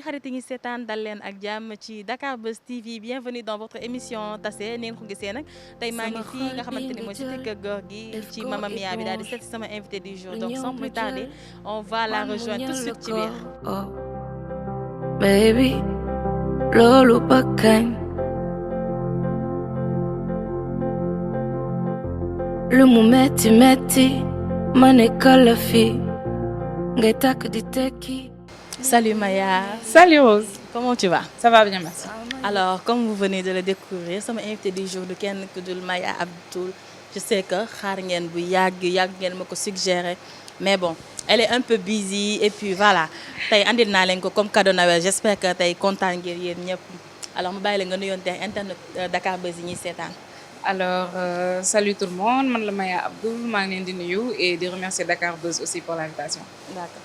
xarit yi ngi seetaan dal leen ak jàmm ci Dakar Buzz TV bienvenue dans votre émission Tassé ni ngeen ko gisee nag tey maa ngi fii nga xamante ni mooy cité kër góor gi ci Mama Mia bi daal di seet si sama invité du jour donc sans plus tarder on va la rejoindre tout de suite ci biir. Baby loolu ba kañ lu mu metti metti ma nekkal la fi ngay takk di tekki. Salut Maya. Salut Rose. Comment tu vas? Ça va bien, merci. Alors, comme vous venez de le découvrir, sama invité du jour du kenn ku dul Maya Abdoul. Je sais que xaar ngeen bu yàgg ngeen ma ko suggéré mais bon elle est un peu busy et puis voilà tey andil naa leen ko comme cadeau Noël j'espère que tey kontaan ngeen yéen ñëpp alors ma bàyyi la nga nuyoon tey internet Dakar Buzz yi ñuy seetaan. Alors, salut tout le monde, man la Maya Abdoul, maa ngi leen di nuyu et di remercier Dakar Buzz aussi pour l'invitation. D'accord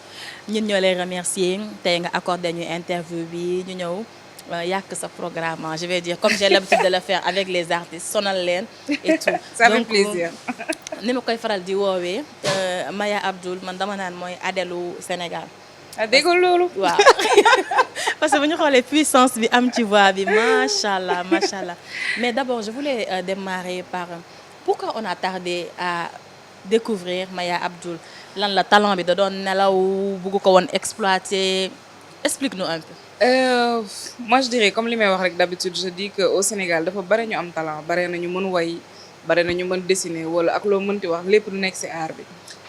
ñun ñoo lay remercier tey nga accordé ñu interview bi ñu ñëw yàq sa programme je vais dire comme j'ai l'habitude de le faire avec les artistes sonal leen et tout. Ça fait plaisir. ni ma koy faral di woowee Maya Abdoul man dama naan mooy Adèlu Sénégal. ah dégg loolu. waaw parce que bu ñu xoolee puissance bi am ci voix bi macha allah mais d'abord je voulais démarrer par pourquoi on a tardé à découvrir Maya Abdoul lan la talent bi da doon nelaw bëgg ko woon exploiter explique-nous un peu. Moi je dirais comme li may wax rek d'habitude je dis que au Sénégal dafa bare ñu am talent bare na ñu mën way bare na ñu mën dessiner wala ak loo mënti wax lépp lu nekk ci art bi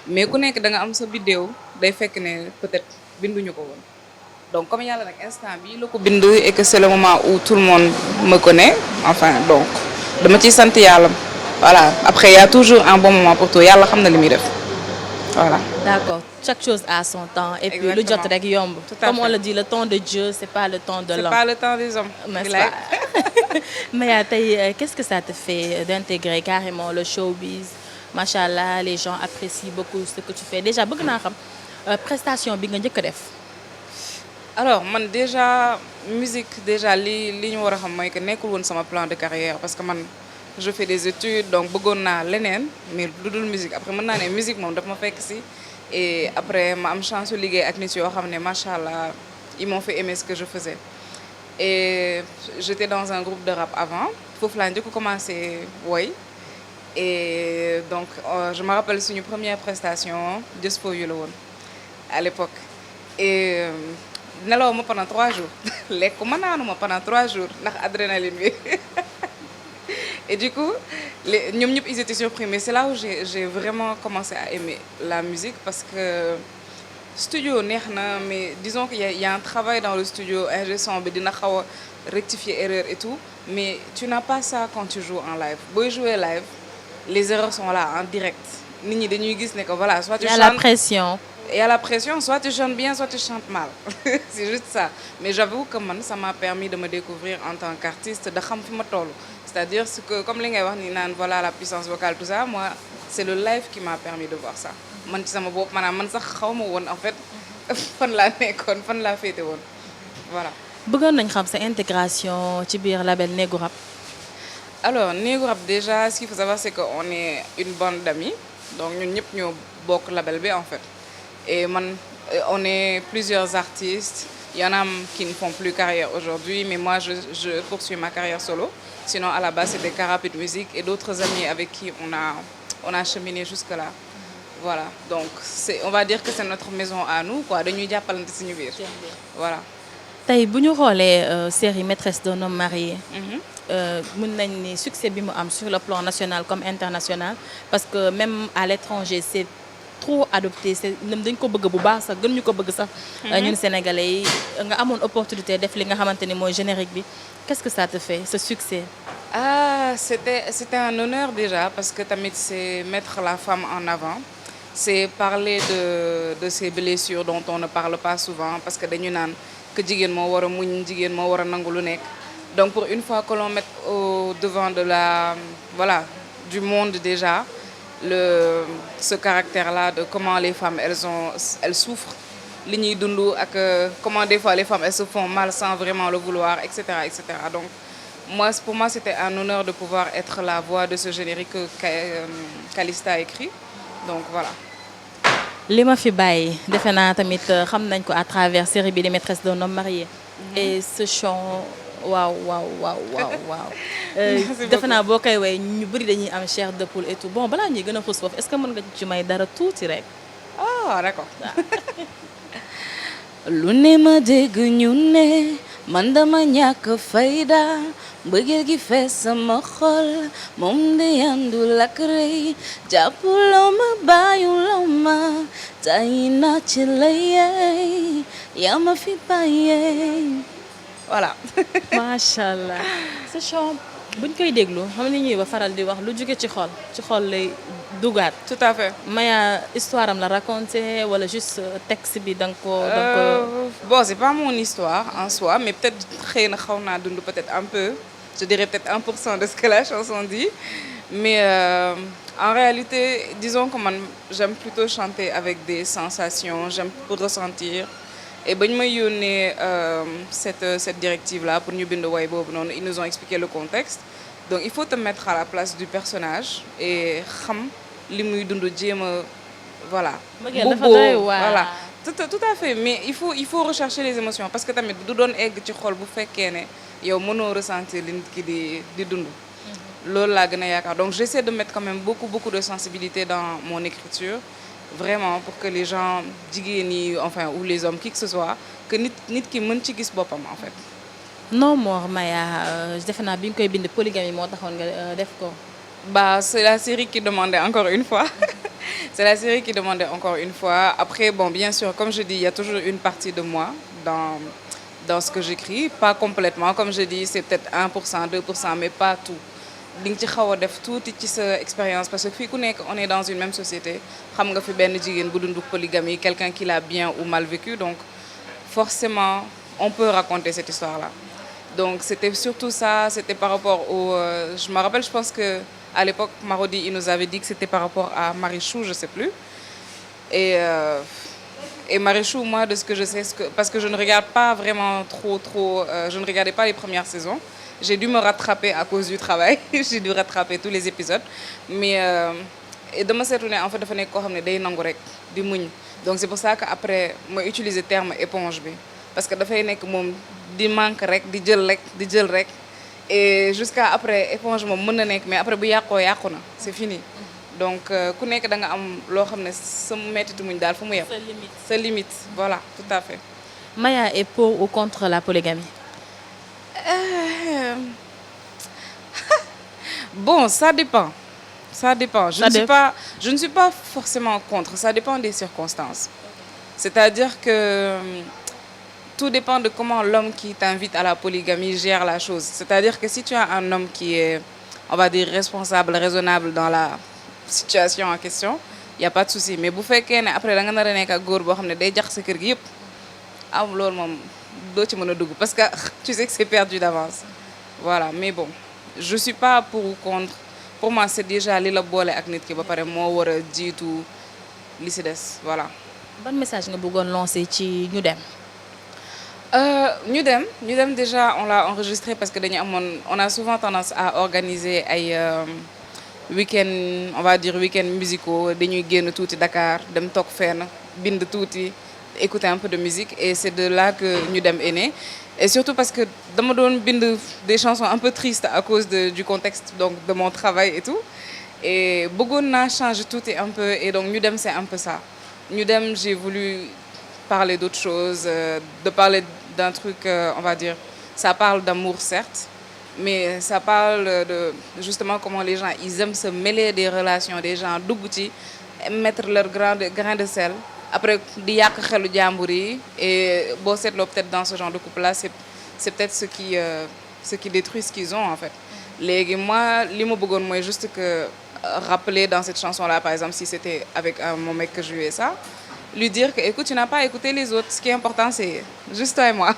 mais ku nekk da nga am sa vidéo day fekk ne peut-être binduñu ko woon donc comme yàlla nag instant bii la ko bind et que c'est le moment où tout le monde me connaît enfin donc dama ciy sant yàlla voilà après il y a toujours un bon moment pour tout yàlla xam na li muy def voilà. D'accord chaque chose a son temps et puis lu jot rek yomb. Comme on le dit le temps de Dieu c'est pas le temps de l'homme. C'est pas le temps des hommes. N'est-ce pas? Maya tey qu'est-ce que ça te fait d'intégrer carrément le showbiz machallah les gens apprécient beaucoup ce que tu fais déjà bëgg naa xam prestation bi nga njëkk a def. Alors man déjà musique déjà li ñu war a xam mooy que nekkul woon sama plan de carrière parce que man je fais des études donc bëggoon naa leneen mais lu dul musique après mën naa ne musique moom daf ma fekk si et après ma am chance su liggéey ak nit yoo xam ne macha allah ils m'ont fait aimer ce que je faisais et j'étais dans un groupe de rap avant foofu laa njëkk commencé woy et donc je me rappelle suñu première prestation Just for You la woon à l'époque et nelaw ma pendant 3 jours lekk ma naanu ma pendant 3 jours ndax adrénaline bi et du coup ñoom ñëpp ils étaient surpris mais c'est là où j'ai vraiment commencé à aimer la musique parce que studio neex na mais disons qu'il y a un travail dans le studio ingé son bi dina xaw a rectifier erreur et tout mais tu n'as pas ça quand tu joues en live booy jouer live les erreurs sont là en direct nit ñi dañuy gis ne que voilà soit tu chantes. Il y a la pression. Il y a la pression, soit tu chantes bien, soit tu chantes mal. C'est juste ça. Mais j'avoue que man, ça m'a permis de me découvrir en tant qu'artiste, de xam fi ma toll. C'est-à-dire que comme li ngay wax ni naan voilà la puissance vocale tout ça, moi c'est le live qui m'a permis de voir ça. Man ci sama bopp maanaam man sax xawma woon en fait fan laa nekkoon fan laa féete woon voilà. bëggoon nañ xam sa intégration ci biir label Néegu Rap. Alors Néegu Rap déjà ce qu'il faut savoir c'est que on est une bande d'amis donc ñun ñëpp ñoo bokk label bi en fait. Et on est plusieurs artistes. Il y en a qui ne font plus carrière aujourd'hui, mais moi, je poursuis ma carrière solo. Sinon, à la base, c'était Carapit Music et d'autres amis avec qui on a cheminé jusque-là. Voilà, donc on va dire que c'est notre maison à nous, quoi. Dañuy jàppalante suñu biir. Voilà. Tey bu ñu xoolee série Maîtresse d'un homme marié. mën nañ ni succès bi mu am sur le plan national comme international parce que même à l'étranger, c'est trop adopté c'est dañ ko bëgg bu baax sax gën ñu ko bëgg sax ñun sénégalais yi nga amoon opportunité def li nga xamante ni mooy générique bi qu'est-ce que ça te fait ce succès? C'était un honneur déjà parce que tamit c'est mettre la femme en avant c'est parler de ces blessures dont on ne parle pas souvent parce que dañu naan que jigéen moo war a muñ jigéen moo war a nangu lu nekk donc pour une fois que l'on met au devant de voilà du monde déjà ce caractère-là de comment les femmes elles souffrent li ñuy dund ak comment des fois les femmes elles se font mal sans vraiment le vouloir etc. Donc pour moi c'était un honneur de pouvoir être la voix de ce générique que Calista a écrit donc voilà. li ma fi bàyyi defe naa tamit xam nañ ko à travers série bi di Maîtresse d'un homme marié et ce chant waaw waaw waaw waaw waaw. Merci defe naa beaucoup. boo koy woy ñu bëri dañuy am chair de poule et tout bon balaa ñuy gën a xuus foofu est-ce que mën nga ci may dara tuuti rek. Ah, d'accord. lu ne ma dégg ñu ne man dama ñàkk fayda mbëggeel gi fees sama xol moom de yandu lakk rëy jàppuloo ma bàyyuloo ma tàyyi naa ci la yeey yaa ma fi bàyyee. Voilà. macha allah ce chant buñ koy déglu xam ni ñuy ba faral di wax lu jóge ci xol lay dugaat. Tout à fait. Maya histoire am la raconté wala juste texte bi da nga ko Bon, c'est pas mon histoire en soi, mais peut-être xëy na xaw naa dund peut-être un peu, je dirais peut-être 1% de ce que la chanson dit. Mais en réalité, disons que man, j'aime plutôt chanter avec des sensations, j'aime ressentir. Et bañ ma yónnee cette directive-là pour ñu bind way boobu noonu, ils nous ont expliqué le contexte. Donc il faut te mettre à la place du personnage et xam li muy dund jéem a voilà. Mbëggeel dafa doy waar. Voilà. Tout à fait, mais il faut rechercher les émotions parce que tamit du doon egg ci xol bu fekkee ne yow mënoo ressentir li nit ki di dund. Loolu laa gën a yaakaar. Donc j'essaie de mettre quand même beaucoup de sensibilité dans mon écriture, vraiment pour que les gens jigéen yi enfin ou les hommes qui que ce soit que nit ki mën ci gis boppam en fait. non more Maya defe naa bi nga koy bind polygamie moo taxoon nga def ko. Bah, c'est la série qui demandait encore une fois. C'est la série qui demandait encore une fois. Après, bon, bien sûr, comme je dis, il y a toujours une partie de moi dans ce que j'écris. Pas complètement, comme je dis, c'est peut-être 1%, 2%, mais pas tout. Li nga ci xaw a def tuuti ci sa expérience parce que fii ku nekk on est dans une même société xam nga fi benn jigéen bu dund polygamie quelqu'un qui l'a bien ou mal vécu donc forcément on peut raconter cette histoire-là. Donc c'était surtout ça, c'était par rapport au... je me rappelle, je pense que à l'époque, Marodi, il nous avait dit que c'était par rapport à Marichou, je sais plus. Et Marichou, moi, de ce que je sais, parce que je ne regarde pas vraiment trop... je ne regardais pas les premières saisons. J'ai dû me rattraper à cause du travail. J'ai dû rattraper tous les épisodes. Mais dama seetlu ne en fait dafa nekk koo xam ne day nangu rek di muñ. Donc c'est pour ça que après ma utiliser terme éponge bi. Parce que dafay nekk moom di manque rek di jël rek et jusqu'à après éponge moom mën na nekk mais après bu yàqoo yàqu na c'est fini donc ku nekk da nga am loo xam ne sa mettitu muñ daal fu mu yem sa limite voilà tout à fait. Maya est pour ou contre la polygamie? Bon, ça dépend. Je ne suis pas forcément contre, ça dépend des circonstances. C'est-à-dire que tout dépend de comment l'homme qui t'invite à la polygamie gère la chose. C'est-à-dire que si tu as un homme qui est, on va dire, responsable, raisonnable dans la situation en question, il n'y a pas de souci. Mais bu fekkee ne après da nga nar a nekk ak góor boo xam ne day jax sa kër gi yëpp am loolu moom doo ci mën a dugg parce que tu sais que c'est perdu d'avance. Voilà, mais bon, je suis pas pour ou contre. Pour moi, c'est déjà li la boole ak nit ki ba pare moo war a jiitu li si des, voilà. Ban message nga bëggoon lancer ci ñu dem? Ñu dem déjà on l'a enregistré parce que on a souvent tendance à organiser ay week-end, on va dire week-end musicaux, dañuy génn tuuti Dakar dem toog fenn bind tuuti écouter un peu de musique et c'est de là que ñu dem est né. Et surtout parce que dama doon bind des chansons un peu tristes à cause du contexte donc de mon travail et tout et bëggoon naa changer tuuti un peu et donc ñu dem c'est un peu ça. Ñu dem j'ai voulu parler d'autre chose, de parler d'un truc, on va dire, ça parle d'amour certes, mais ça parle de justement comment les gens, ils aiment se mêler des relations des gens, dugg ci, mettre leur grain de sel, après di yàq xelu jàmbur yi et boo seetloo peut-être dans ce genre de couple-là, c'est peut-être ce qui détruit ce qu'ils ont en fait. Léegi moi, li ma bëggoon mooy juste que rappeler dans cette chanson-là, par exemple, si c'était avec mon mec que je lui ai ça, lui dire que écoute tu n'as pas écouté les autres ce qui est important c'est juste toi et moi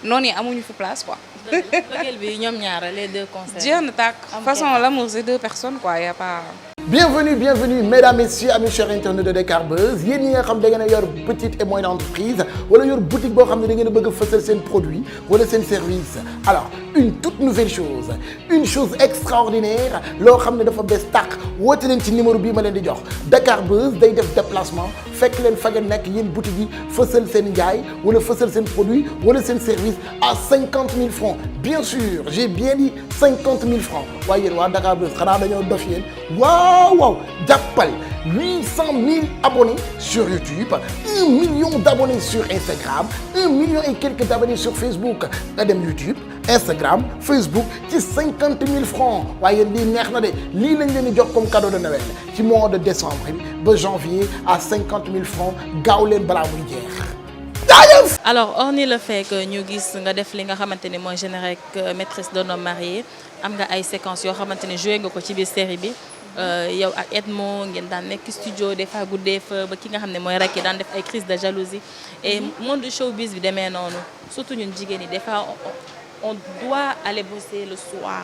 noonu amuñu fi place quoi. Bëggeel bi ñoom ñaar les deux concerts. Jeex na tàkk. De toute façon l'amour c'est deux personnes quoi y a pas. Bienvenue mesdames, messieurs, amis chers internautes de Dakar Buzz yéen ñi nga xam da ngeen a yor petite et moyenne entreprise wala yor boutique boo xam ne da ngeen a bëgg a fësal seen produit wala seen service alors une toute nouvelle chose une chose extraordinaire loo xam ne dafa bees tàq woote leen ci numéro bii ma leen di jox Dakar Buzz day def déplacement fekk leen fa ngeen nekk yéen boutique yi fësal seen njaay wala fësal seen produit wala seen service à 50 000 francs bien sûr j'ai bien dit 50 000 francs waaye yéen waa Dakar Buzz xanaa dañoo dof yéen waaw jàppal 800 000 abonnés sur YouTube 1 million d'abonnés sur Instagram 1 million et quelques d'abonnés sur Facebook nga dem YouTube Instagram Facebook ci 50 000 francs waaye yéen lii neex na de lii lañ leen di jox comme cadeau de Noël ci mois de décembre bi ba janvier à 50 000 francs gaaw leen balaa muy jeex. alors hormis le fait que ñu gis nga def li nga xamante ni mooy générique maîtresse d'un homme marié am nga ay séquences yoo xamante ni joué nga ko ci biir série bi yow ak Edmo ngeen daan nekk studio des fois guddee fa ba ki nga xam ne mooy rek daan def ay crise de jalousie et monde du showbiz bi demee noonu surtout ñun jigéen ñi des fois on doit aller bosser le soir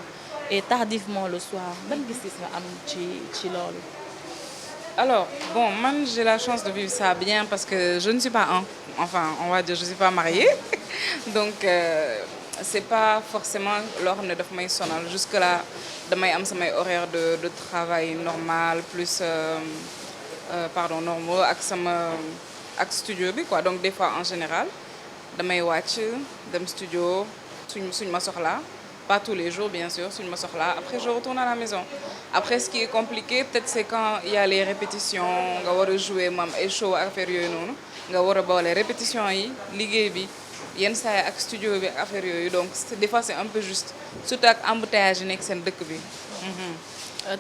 et tardivement le soir ban gis-gis nga am ci loolu. Alors, bon, moi j'ai la chance de vivre ça bien parce que je ne suis pas on va dire je suis pas mariée. Donc c'est pas forcément loo xam ne daf may sonal jusque là damay am samay horaire de travail normal plus normaux ak studio bi quoi. Donc des fois en général damay wàcc dem studio suñ ma soxla. Pas tous les jours, bien sûr, suñ ma soxla. Après, je retourne à la maison. Après, ce qui est compliqué, peut-être, c'est quand il y a les répétitions, nga war a jouer moom ay show affaire yooyu noonu nga war a boole répétition yi liggéey bi yenn saa yi ak studio bi ak affaire yooyu donc des fois c'est un peu juste surtout ak embouteillage yi nekk seen dëkk bi.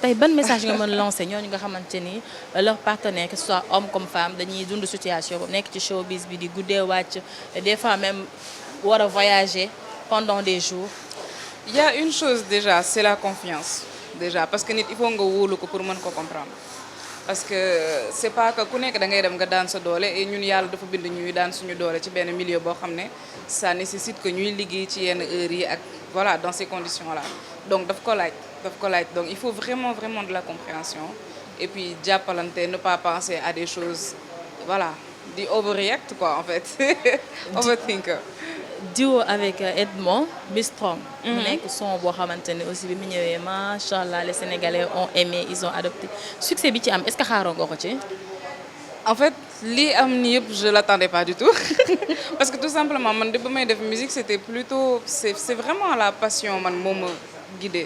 tey ban message nga mën lancer ñooñu nga xamante ni leur partenaire que ce soit homme comme femme dañuy dund situation boobu nekk ci showbiz bi di guddee wàcc des fois même war a voyager pendant des jours. Il y a une chose déjà, c'est la confiance. Déjà, parce que nit il faut nga wóolu ko pour mën ko comprendre. Parce que c'est pas que ku nekk da ngay dem nga daan sa doole et ñun yàlla dafa bind ñuy daan suñu doole ci benn milieu boo xam ne ça nécessite que ñuy liggéey ci yenn heures yi ak voilà dans ces conditions-là. Donc daf ko laaj. Donc il faut vraiment de la compréhension et puis jàppalante, ne pas penser à des choses voilà, di overreact quoi en fait. Overthinker. Duo avec Edmond Bistrom. mu nekk son boo xamante ne aussi bi mu ñëwee macha allah les Sénégalais ont aimé ils ont adopté succès bi ci am est-ce que xaaroon nga ko ci. En fait lii am ni yëpp je l'attendais pas du tout parce que tout simplement man de ba may def musique c'est vraiment la passion man moo ma guidé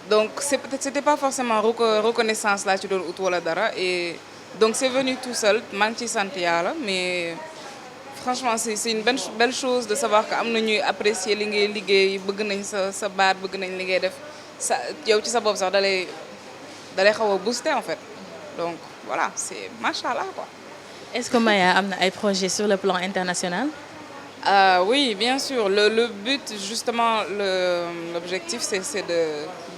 donc c'était pas forcément reconnaissance laa ci doon ut wala dara et donc c'est venu tout seul maa ngi ciy sant yàlla mais. Franchement c'est une belle chose de savoir que am na ñuy apprécier li ngay liggéey bëgg nañ sa baat bëgg nañ li ngay def sa yow ci sa bopp sax dalay xaw a booster en fait donc voilà c'est machallah quoi. Est-ce que Maya am na ay projets sur le plan international? Oui bien sûr le but justement l'objectif c'est de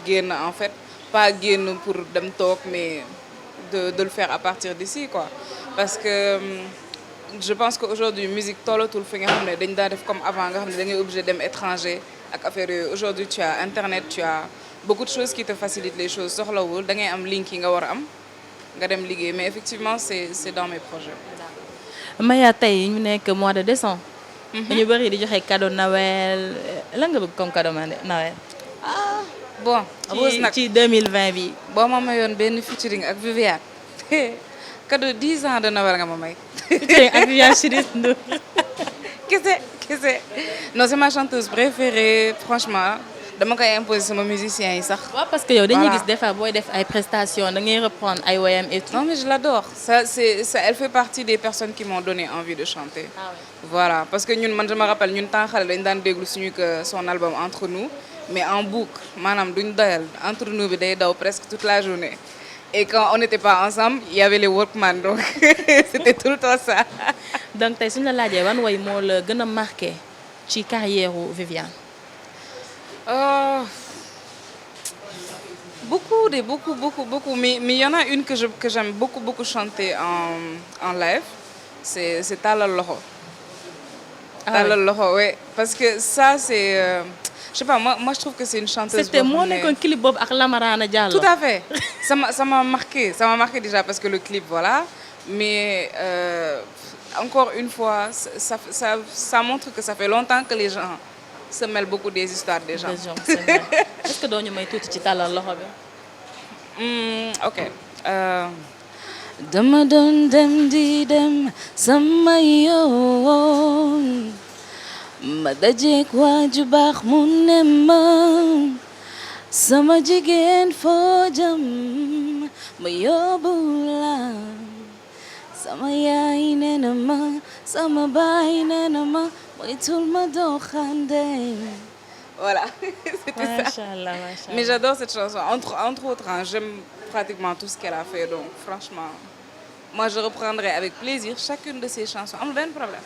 génn en fait pas génn pour dem toog mais de le faire à partir d'ici quoi parce que. Je pense qu'aujourd'hui musique tollatul fi nga xam ne dañ daa def comme avant nga xam ne da ngay obligé dem étranger ak affaire yooyu aujourd'hui tu as internet tu as beaucoup de choses qui te facilitent les choses soxlawul da ngay am link yi nga war a am nga dem liggéey mais effectivement c'est dans mes projets. Maya tey ñu nekk mois de décembre. ñu bëri di joxe cadeau Noël lan nga bëgg comme cadeau Noël. Bon ci 2020 bi. boo ma mayoon benn featuring ak Viviane cadeau 10 ans de Noël nga ma may. ak Viviane Chidid Ndour. kese non c'est ma chanteuse préférée franchement dama koy imposer sama musiciens yi sax. waaw parce que yow dañuy gis des fois booy def ay prestations da ngay reprendre ay woyam et tout. Non mais je l'adore ça elle fait partie des personnes qui m'ont donné envie de chanter. Ah ouais. Voilà parce que ñun man je me rappelle ñun temps xale dañ daan déglu suñu que son album Entre nous mais en boucle maanaam duñ doyal Entre nous bi day daw presque toute la journée. Et quand on n'était pas ensemble il y avait les Walkman donc c'était tout le temps ça. Donc tey suñu la laajee wan way moo la gën a marqué ci carrière u Viviane. Beaucoup mais il y en a une que j'aime beaucoup chanter en live c'est Tàllal Loxo. Tàllal Loxo ouais parce que ça c'est je sais pas moi je trouve que c'est une chanteuse. C'était moo nekkoon clip boobu ak Lamarana Diallo. Tout à fait ça m'a marqué déjà parce que le clip voilà mais encore une fois ça montre que ça fait longtemps que les gens se mêlent beaucoup des histoires des gens. c'est vrai. Est-ce que doo ñu may tuuti ci tàllal loxo bi. Ok. dama doon dem di dem sama yoon ma dajeek waaju baax mu ne ma sama jigéen foo jëm ma yóbbu la sama yaay nee na ma sama baay nee na ma moytul ma doxande. Voilà, c'était ça. Machallah, machallah. Mais j'adore cette chanson. Entre autres, hein, j'aime pratiquement tout ce qu'elle a fait. Donc, franchement, moi, je reprendrai avec plaisir chacune de ses chansons. Amul benn problème.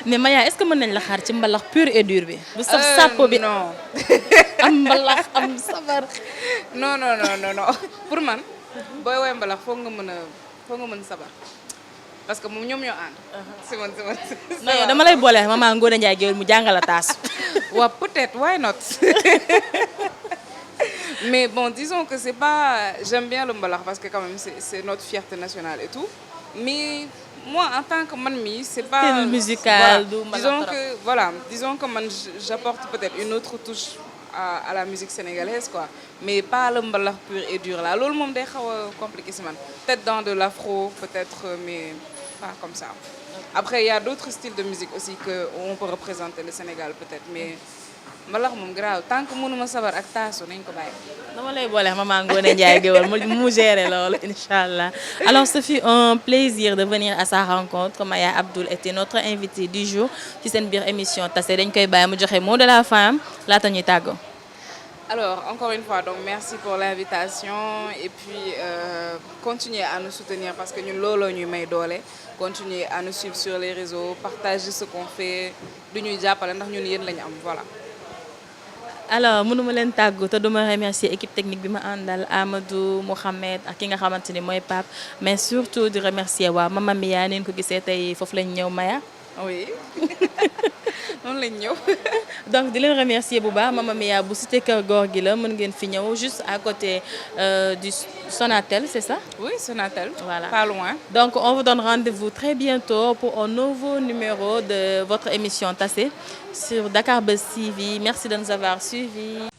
mais Maya est-ce que mën nañ la xaar ci mbalax pur et dur bi. bu saf sàppo bi non. am mbalax am sabar. non. Pour man, booy woy mbalax foog nga mën sabar. Parce que moom ñoom ñoo ànd. c'est bon. non yow dama lay boole maman Ngoné Ndiaye Guèweul mu jàngal a taas. Ouais, peut-être, why not? Mais bon, disons que c'est pas... J'aime bien le mbalax parce que quand même, c'est notre fierté nationale et tout. Mais moi, en tant que manmi, c'est pas... Style musical, voilà. Disons que man, j'apporte peut-être une autre touche à la musique sénégalaise, quoi. Mais pas le mbalax pur et dur, là. L'autre monde est compliqué, c'est man. Peut-être dans de l'afro, peut-être, mais pas comme ça. Après, il y a d'autres styles de musique aussi qu'on peut représenter le Sénégal, peut-être, mais... mbalax moom grave tant que mënuma sabar ak taasu nañ ko bàyyi. dama lay boole maman Ngoné Ndiaye Guèweul mu gérer loolu inchallah. Alors ce fut un plaisir de venir à sa rencontre. Maya Abdoul était notre invitée du jour ci seen biir émission Tassé dañ koy bàyyi mu joxe mot de la fin laata ñuy tàggoo. Alors encore une fois donc merci pour l'invitation et puis continuez à nous soutenir parce que ñun looloo ñuy may doole. Continuez à nous suivre sur les réseaux, partager ce qu'on fait du ñuy jàppale ndax ñun yéen lañu am voilà. Alors mënuma leen tàggu te duma remercier équipe technique bi ma àndal Amadou Mohamed ak ki nga xamante ni mooy Pape mais surtout di remercier waa Mama Mia neen ko gisee tey foofu lañ ñëw Maya. oui noonu lañ ñëw. donc di leen remercier bu baax Mama Mia bu cité Kër Gorgui la mën ngeen fi ñëw juste à côté du Sonatel c'est ça. oui Sonatel. Voilà pas loin. donc on vous donne rendez-vous très bientôt pour un nouveau numéro de votre émission Tassé sur Dakar Buzz TV. Merci de nous avoir suivis.